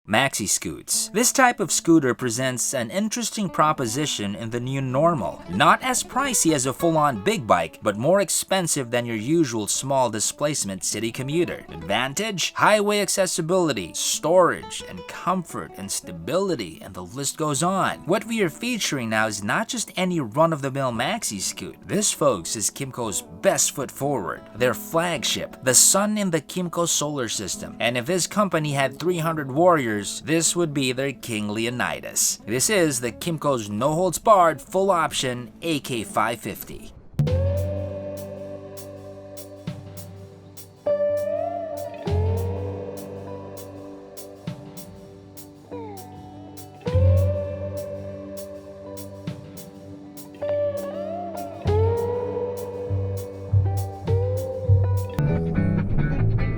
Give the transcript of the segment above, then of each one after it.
Maxi scoots. This type of scooter presents an interesting proposition in the new normal. Not as pricey as a full-on big bike, but more expensive than your usual small displacement city commuter. Advantage? Highway accessibility, storage, and comfort and stability, and the list goes on. What we are featuring now is not just any run-of-the-mill maxi scoot. This, folks, is Kymco's best foot forward. Their flagship, the sun in the Kymco solar system. And if this company had 300 warriors, this would be their King Leonidas. This is the Kymco's no-holds-barred full-option AK550.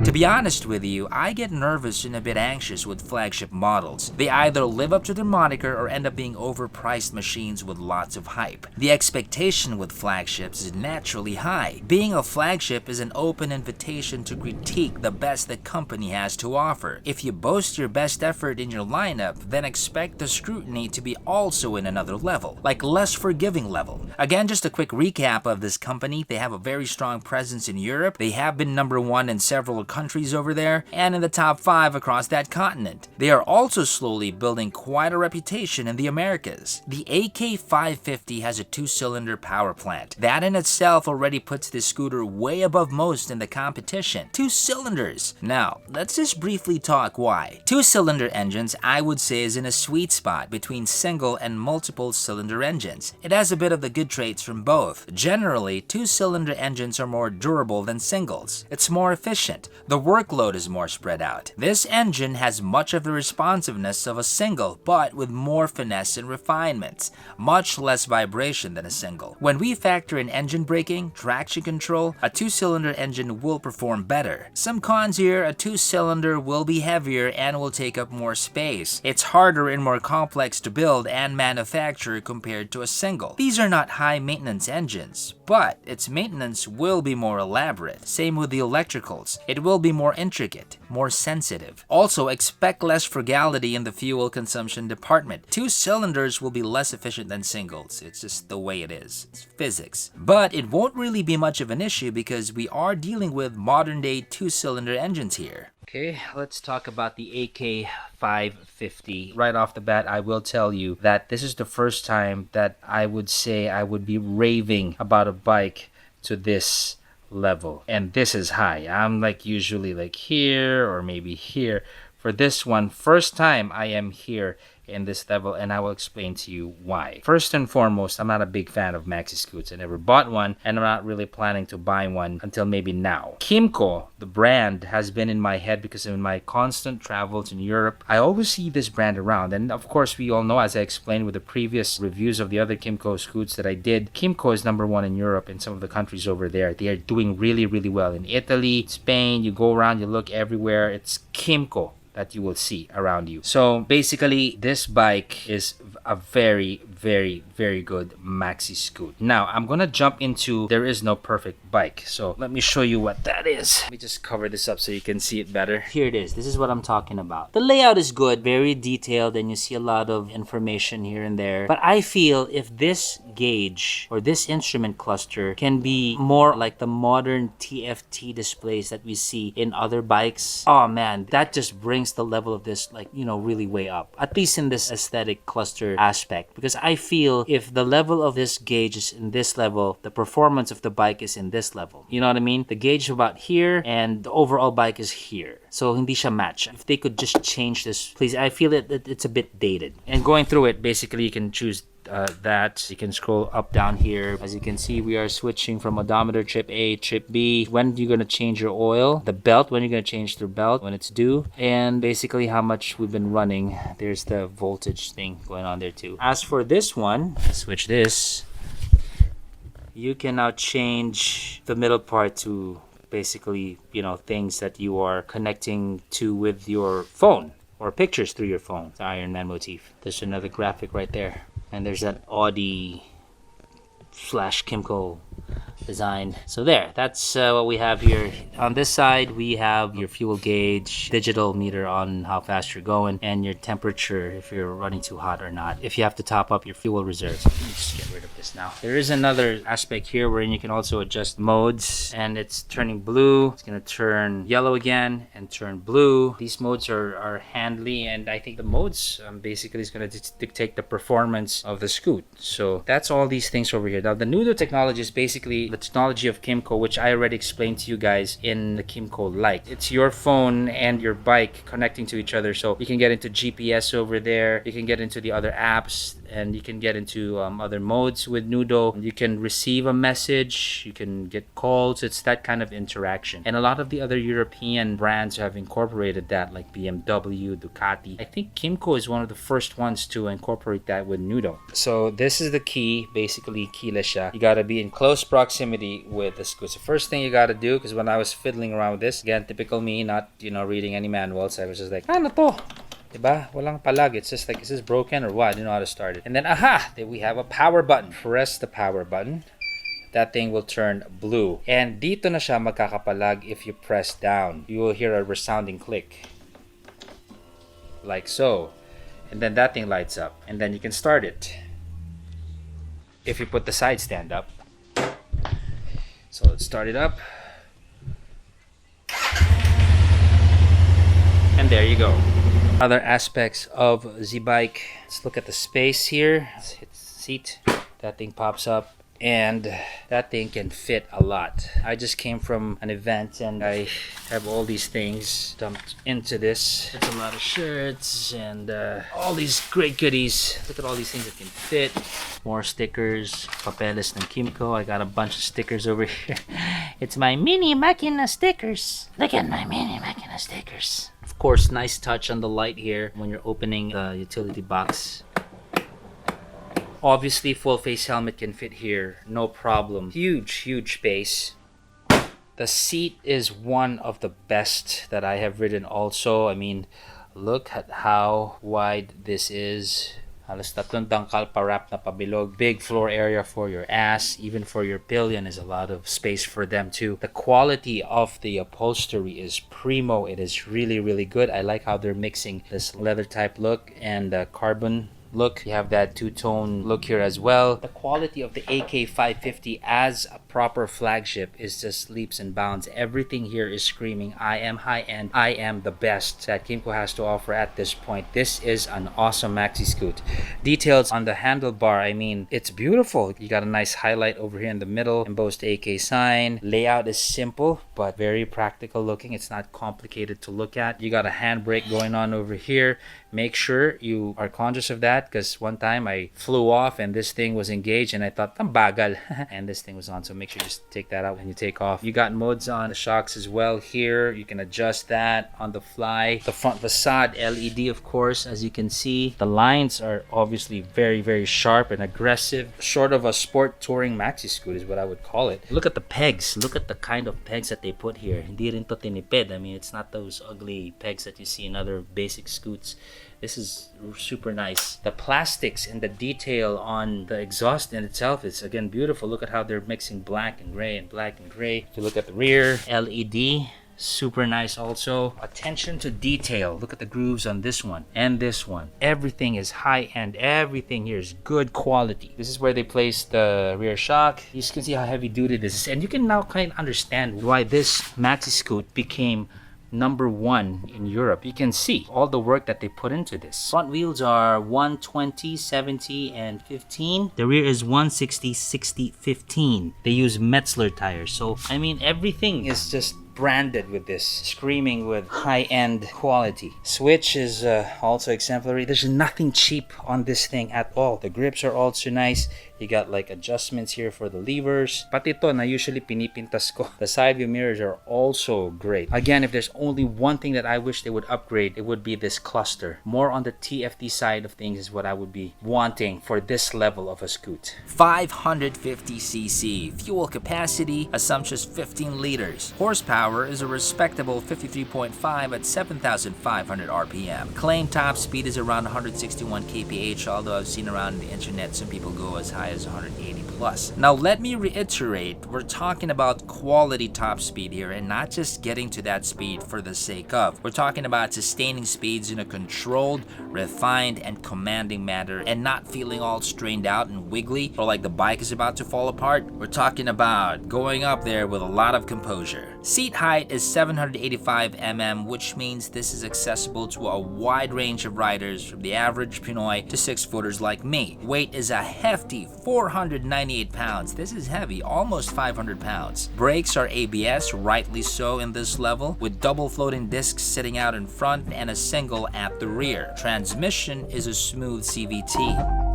To be honest with you, I get nervous and a bit anxious with flagship models. They either live up to their moniker or end up being overpriced machines with lots of hype. The expectation with flagships is naturally high. Being a flagship is an open invitation to critique the best the company has to offer. If you boast your best effort in your lineup, then expect the scrutiny to be also in another level, like less forgiving level. Again, just a quick recap of this company. They have a very strong presence in Europe. They have been #1 in several countries over there, and in the top 5 across that continent. They are also slowly building quite a reputation in the Americas. The AK550 has a 2-cylinder power plant. That in itself already puts this scooter way above most in the competition. 2 cylinders! Now, let's just briefly talk why. 2-cylinder engines, I would say, is in a sweet spot between single and multiple cylinder engines. It has a bit of the good traits from both. Generally, 2-cylinder engines are more durable than singles. It's more efficient. The workload is more spread out. This engine has much of the responsiveness of a single, but with more finesse and refinements. Much less vibration than a single. When we factor in engine braking, traction control, a 2-cylinder engine will perform better. Some cons here: a 2-cylinder will be heavier and will take up more space. It's harder and more complex to build and manufacture compared to a single. These are not high maintenance engines, but its maintenance will be more elaborate. Same with the electricals. It will be more intricate, more sensitive. Also, expect less frugality in the fuel consumption department. 2 cylinders will be less efficient than singles. It's just the way it is. It's physics. But it won't really be much of an issue because we are dealing with modern-day 2-cylinder engines here. Okay, let's talk about the AK550. Right off the bat, I will tell you that this is the first time that I would say I would be raving about a bike to this level, and this is high. I'm like usually like here or maybe here. For this one, first time I am here in this level, and I will explain to you why. First and foremost, I'm not a big fan of maxi scoots. I never bought one, and I'm not really planning to buy one until maybe now. Kymco, the brand, has been in my head because of my constant travels in Europe. I always see this brand around, and of course we all know, as I explained with the previous reviews of the other Kymco scoots that I did, Kymco is #1 in Europe in some of the countries over there. They are doing really, really well. In Italy, Spain, you go around, you look everywhere, it's Kymco that you will see around you. So basically, this bike is a very, very, very good maxi scoot. Now, I'm gonna jump into, there is no perfect bike. So let me show you what that is. Let me just cover this up so you can see it better. Here it is. This is what I'm talking about. The layout is good, very detailed, and you see a lot of information here and there. But I feel if this gauge or this instrument cluster can be more like the modern TFT displays that we see in other bikes, oh man, that just brings the level of this, like, you know, really way up. At least in this aesthetic cluster aspect, because I feel if the level of this gauge is in this level, the performance of the bike is in this level. You know what I mean? The gauge is about here and the overall bike is here. So hindi siya match. If they could just change this, please. I feel it's a bit dated. And going through it, basically you can choose that. You can scroll up down here. As you can see, we are switching from odometer trip A, trip B. When you're gonna change your oil, the belt, when you're gonna change the belt, when it's due, and basically how much we've been running. There's the voltage thing going on there too. As for this one, switch this. You can now change the middle part to basically, you know, things that you are connecting to with your phone or pictures through your phone. The Iron Man motif. There's another graphic right there. And there's that Audi / Kymco design. So there, that's what we have here. On this side, we have your fuel gauge, digital meter on how fast you're going, and your temperature if you're running too hot or not. If you have to top up your fuel reserves. Let me just get rid of this now. There is another aspect here wherein you can also adjust modes, and it's turning blue. It's gonna turn yellow again and turn blue. These modes are handly, and I think the modes basically is gonna dictate the performance of the scoot. So that's all these things over here. Now the Nudo technology is basically the technology of Kymco, which I already explained to you guys in the Kymco Lite. It's your phone and your bike connecting to each other, so you can get into GPS over there, you can get into the other apps, and you can get into other modes with Nudo. You can receive a message, you can get calls. It's that kind of interaction, and a lot of the other European brands have incorporated that, like BMW, Ducati. I think Kymco is one of the first ones to incorporate that with Nudo. So this is the key, basically keyless siya. You gotta be in close proximity with the scoot. So first thing you gotta do, because when I was fiddling around with this, again, typical me, not reading any manuals, I was just like, ano to? Diba? Walang palag. It's just like, is this broken or what? I didn't know how to start it. And then, aha! Then we have a power button. Press the power button. That thing will turn blue. And dito na siya magkakapalag if you press down. You will hear a resounding click. Like so. And then that thing lights up. And then you can start it. If you put the side stand up. So let's start it up. And there you go. Other aspects of the bike. Let's look at the space here. Let's hit the seat. That thing pops up, and that thing can fit a lot. I just came from an event and I have all these things dumped into this. It's a lot of shirts and all these great goodies. Look at all these things that can fit. More stickers, papeles ng Kymco. I got a bunch of stickers over here. It's my mini makina stickers. Look at my mini makina stickers. Of course, nice touch on the light here when you're opening the utility box. Obviously, full face helmet can fit here, no problem. Huge space. The seat is one of the best that I have ridden also. I mean, look at how wide this is. Halos 3 dangkal pa wrap na pabilog. Big floor area for your ass. Even for your pillion is a lot of space for them too. The quality of the upholstery is primo. It is really good. I like how they're mixing this leather type look and carbon look. You have that two-tone look here as well. The quality of the AK550 as a proper flagship is just leaps and bounds. Everything here is screaming, I am high-end, I am the best that Kymco has to offer at this point. This is an awesome maxi scoot. Details on the handlebar, I mean, it's beautiful. You got a nice highlight over here in the middle, embossed AK sign. Layout is simple but very practical looking. It's not complicated to look at. You got a handbrake going on over here. Make sure you are conscious of that, because one time I flew off and this thing was engaged and I thought, ang bagal. And this thing was on, so make sure you just take that out when you take off. You got modes on the shocks as well here. You can adjust that on the fly. The front facade LED, of course, as you can see. The lines are obviously very sharp and aggressive. Sort of a sport touring maxi scoot is what I would call it. Look at the pegs. Look at the kind of pegs that they put here. Hindi rin to tinipid. I mean, it's not those ugly pegs that you see in other basic scoots. This is super nice. The plastics and the detail on the exhaust in itself is again beautiful. Look at how they're mixing black and gray and black and gray. If you look at the rear, LED, super nice also. Attention to detail. Look at the grooves on this one and this one. Everything is high end. Everything here is good quality. This is where they place the rear shock. You can see how heavy duty this is, and you can now kind of understand why this maxi scoot became #1 in Europe. You can see all the work that they put into this. Front wheels are 120, 70, and 15. The rear is 160, 60, 15. They use Metzler tires. So, I mean, everything is just branded with this, screaming with high-end quality. Switch is also exemplary. There's nothing cheap on this thing at all. The grips are also nice. You got like adjustments here for the levers. Pati ito na usually pinipintas ko. The side view mirrors are also great. Again, if there's only one thing that I wish they would upgrade, it would be this cluster. More on the TFT side of things is what I would be wanting for this level of a scoot. 550cc fuel capacity, assumptions 15 liters, horsepower horsepower is a respectable 53.5 at 7,500 RPM. Claimed top speed is around 161 kph, although I've seen around the internet some people go as high as 180 plus. Now let me reiterate, we're talking about quality top speed here and not just getting to that speed for the sake of. We're talking about sustaining speeds in a controlled, refined, and commanding manner and not feeling all strained out and wiggly or like the bike is about to fall apart. We're talking about going up there with a lot of composure. Seat height is 785 mm, which means this is accessible to a wide range of riders from the average Pinoy to 6-footers like me. Weight is a hefty 498 pounds. This is heavy, almost 500 pounds. Brakes are ABS, rightly so in this level, with double floating discs sitting out in front and a single at the rear. Transmission is a smooth CVT.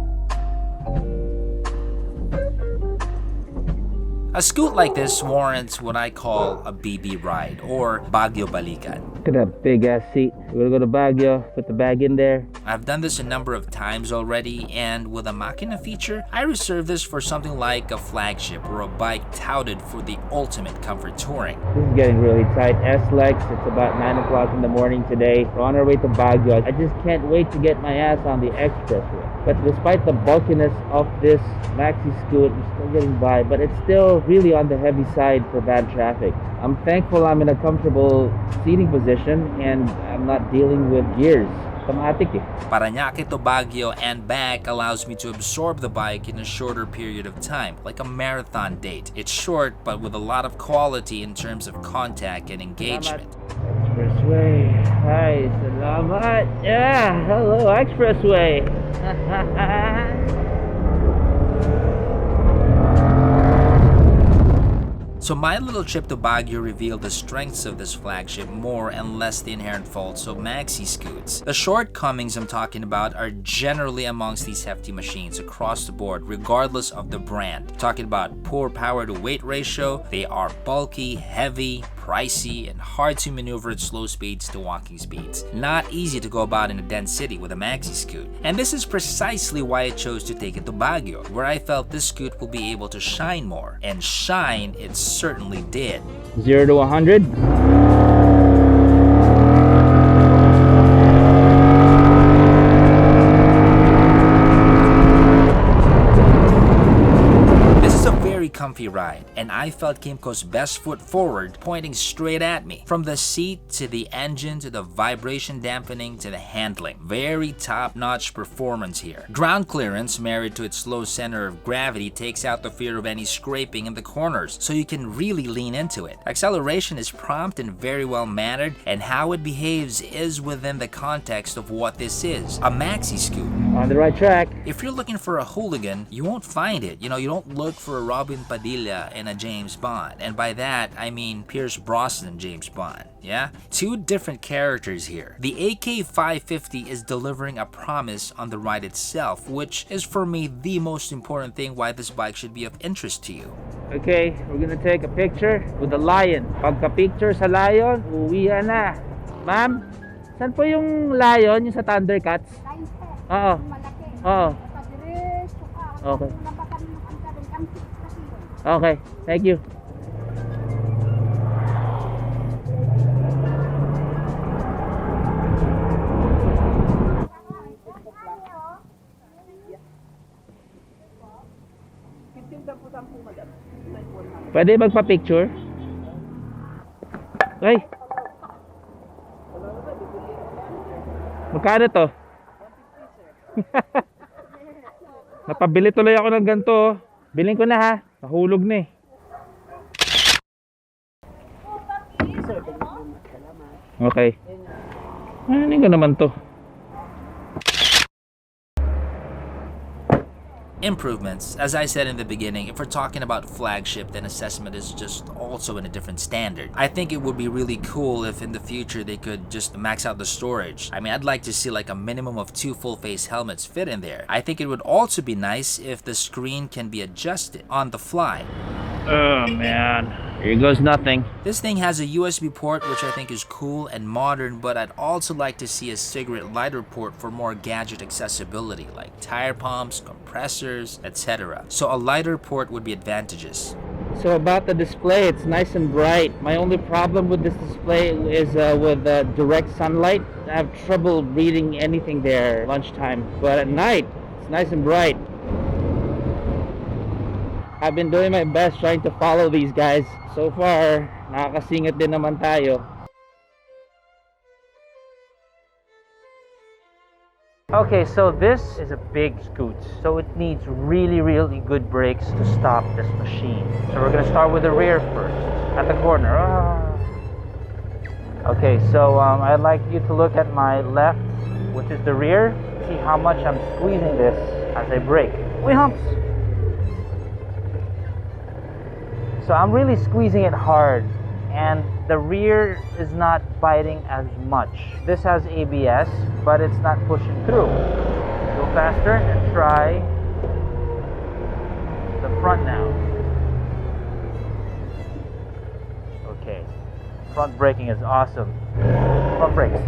A scoot like this warrants what I call a BB ride or Baguio Balikan. Look at that big ass seat. We're gonna go to Baguio, put the bag in there. I've done this a number of times already, and with a Makina feature, I reserve this for something like a flagship or a bike touted for the ultimate comfort touring. This is getting really tight. S-Lex, it's about 9 o'clock in the morning today. We're on our way to Baguio. I just can't wait to get my ass on the expressway. But despite the bulkiness of this maxi scoot, I'm still getting by, but it's still really on the heavy side for bad traffic. I'm thankful I'm in a comfortable seating position and I'm not dealing with gears. Automatic eh. Parañaque to Baguio and back allows me to absorb the bike in a shorter period of time, like a marathon date. It's short, but with a lot of quality in terms of contact and engagement. Expressway. Hi, salamat. Yeah, hello, expressway. So my little trip to Baguio revealed the strengths of this flagship more and less the inherent faults of maxi scoots. The shortcomings I'm talking about are generally amongst these hefty machines across the board, regardless of the brand. Talking about poor power to weight ratio, they are bulky, heavy, pricey, and hard to maneuver at slow speeds to walking speeds. Not easy to go about in a dense city with a maxi scoot. And this is precisely why I chose to take it to Baguio, where I felt this scoot will be able to shine more. And shine it certainly did. 0 to 100. Comfy ride, and I felt Kymco's best foot forward pointing straight at me. From the seat to the engine to the vibration dampening to the handling. Very top-notch performance here. Ground clearance married to its low center of gravity takes out the fear of any scraping in the corners, so you can really lean into it. Acceleration is prompt and very well mannered, and how it behaves is within the context of what this is, a maxi scoot. On the right track. If you're looking for a hooligan, you won't find it. You don't look for a Robin Padilla in a James Bond, and by that I mean Pierce Brosnan James Bond. Yeah? Two different characters here. The AK550 is delivering a promise on the ride itself, which is for me the most important thing why this bike should be of interest to you. Okay, we're gonna take a picture with the lion. Pagka-picture sa lion, uwian na. Ma'am, saan po yung lion, yung sa Thundercats? Lion po. Oo. Yung malaki. Oo. Padiretso ka. Okay. Yung nabatan mo ang karin. Ang cute kasi yun. Okay, thank you. Pwede magpa-picture? Ay! Magkano to? Napabili tuloy ako ng ganito. Bilhin ko na ha. Nahulog na eh. Okay. Ano ko naman to? Improvements. As I said in the beginning, if we're talking about flagship, then assessment is just also in a different standard. I think it would be really cool if in the future they could just max out the storage. I mean, I'd like to see like a minimum of 2 full-face helmets fit in there. I think it would also be nice if the screen can be adjusted on the fly. Oh man, here goes nothing. This thing has a USB port, which I think is cool and modern, but I'd also like to see a cigarette lighter port for more gadget accessibility, like tire pumps, compressors, etc. So a lighter port would be advantageous. So about the display, it's nice and bright. My only problem with this display is with direct sunlight. I have trouble reading anything there lunchtime, but at night it's nice and bright. I've been doing my best trying to follow these guys. So far, nakakasingit din naman tayo. Okay, so this is a big scoot, so it needs really good brakes to stop this machine. So we're gonna start with the rear first, at the corner. Okay, so I'd like you to look at my left, which is the rear. See how much I'm squeezing this as I brake. We humps! So I'm really squeezing it hard, and the rear is not biting as much. This has ABS, but it's not pushing through. Go faster and try the front now. Okay, front braking is awesome. Front brakes.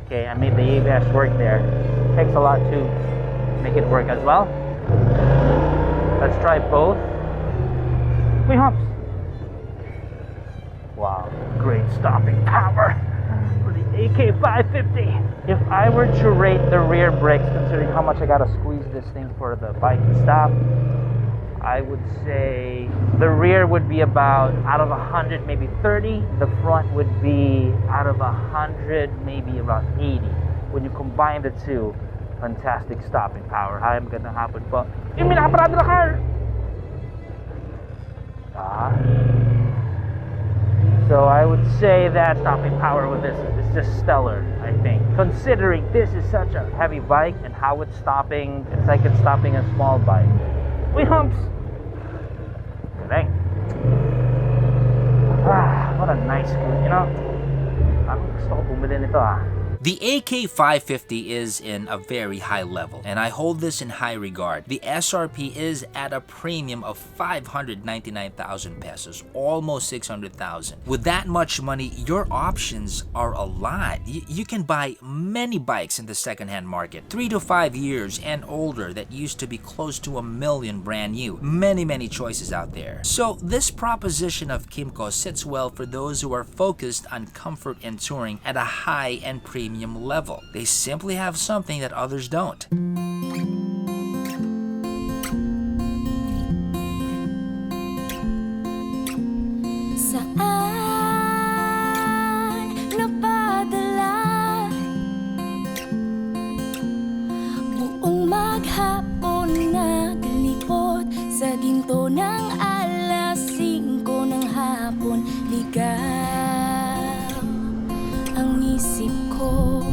Okay, I made the ABS work there. Takes a lot to make it work as well. Let's try both. We humps. Wow, great stopping power for the AK550. If I were to rate the rear brakes, considering how much I gotta squeeze this thing for the bike to stop, I would say the rear would be about out of 100, maybe 30. The front would be out of 100, maybe about 80. When you combine the two, fantastic stopping power. I'm gonna happen, but yung minaparado na car. So I would say that stopping power with this is just stellar, I think. Considering this is such a heavy bike and how it's stopping, it's like it's stopping a small bike. We humps. Dang. What a nice scoot, you know? Parang gusto ko bumili nito The AK550 is in a very high level, and I hold this in high regard. The SRP is at a premium of 599,000 pesos, almost 600,000. With that much money, your options are a lot. You can buy many bikes in the secondhand market, 3 to 5 years and older that used to be close to $1 million brand new. Many choices out there. So this proposition of Kymco sits well for those who are focused on comfort and touring at a high and premium level. They simply have something that others don't. Saan napadala? Buong maghapon naglipot sa ginto ng alas 5 ng hapon. Ligaw ang isip ko.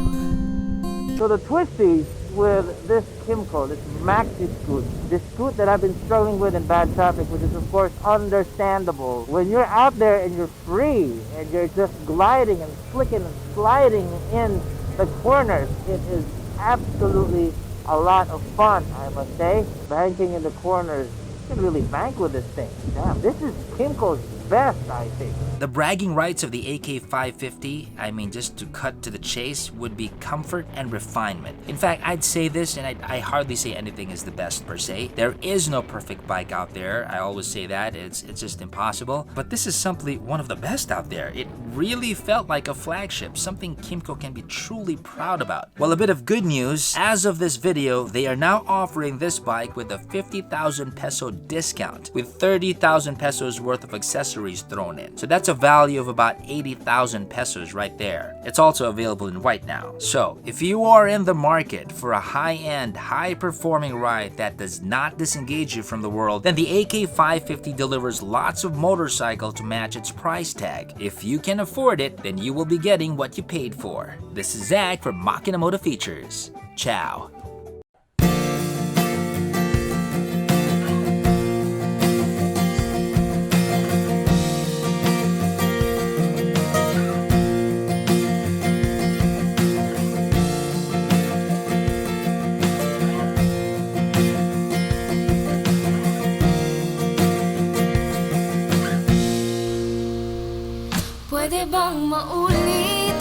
So the twisties with this Kymco, this maxi scoot, this scoot that I've been struggling with in bad traffic, which is of course understandable. When you're out there and you're free and you're just gliding and flicking and sliding in the corners, it is absolutely a lot of fun, I must say. Banking in the corners, you can really bank with this thing. Damn, this is Kymco's best, I think. The bragging rights of the AK550, I mean, just to cut to the chase, would be comfort and refinement. In fact, I'd say this, and I hardly say anything is the best per se. There is no perfect bike out there. I always say that. It's just impossible. But this is simply one of the best out there. It really felt like a flagship, something Kymco can be truly proud about. Well, a bit of good news. As of this video, they are now offering this bike with a 50,000 peso discount, with 30,000 pesos worth of accessories thrown in. So that's a value of about 80,000 pesos right there. It's also available in white now. So if you are in the market for a high-end, high-performing ride that does not disengage you from the world, then the AK550 delivers lots of motorcycle to match its price tag. If you can afford it, then you will be getting what you paid for. This is Zach from Makinamoto Features. Ciao. Pwede bang maulit?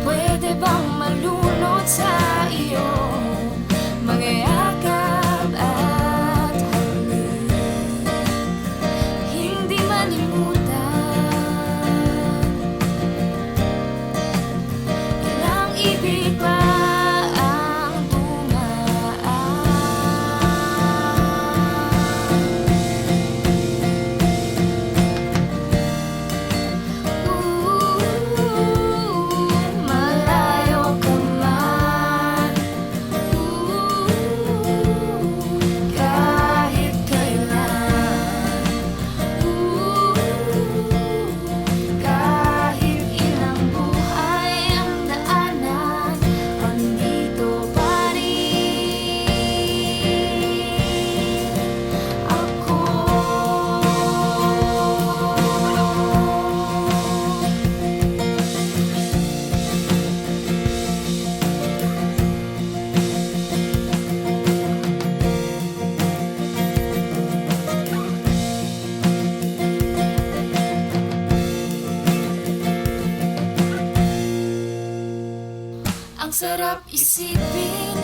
Pwede Pwede bang malunod sa iyo, mga yakap at halik, hindi malimutan ilang ibig pa ang dumaan. Malayo ka man, kahit kailan, kahit ilang buhay ang daanan, andito pa rin ako. Ang sarap isipin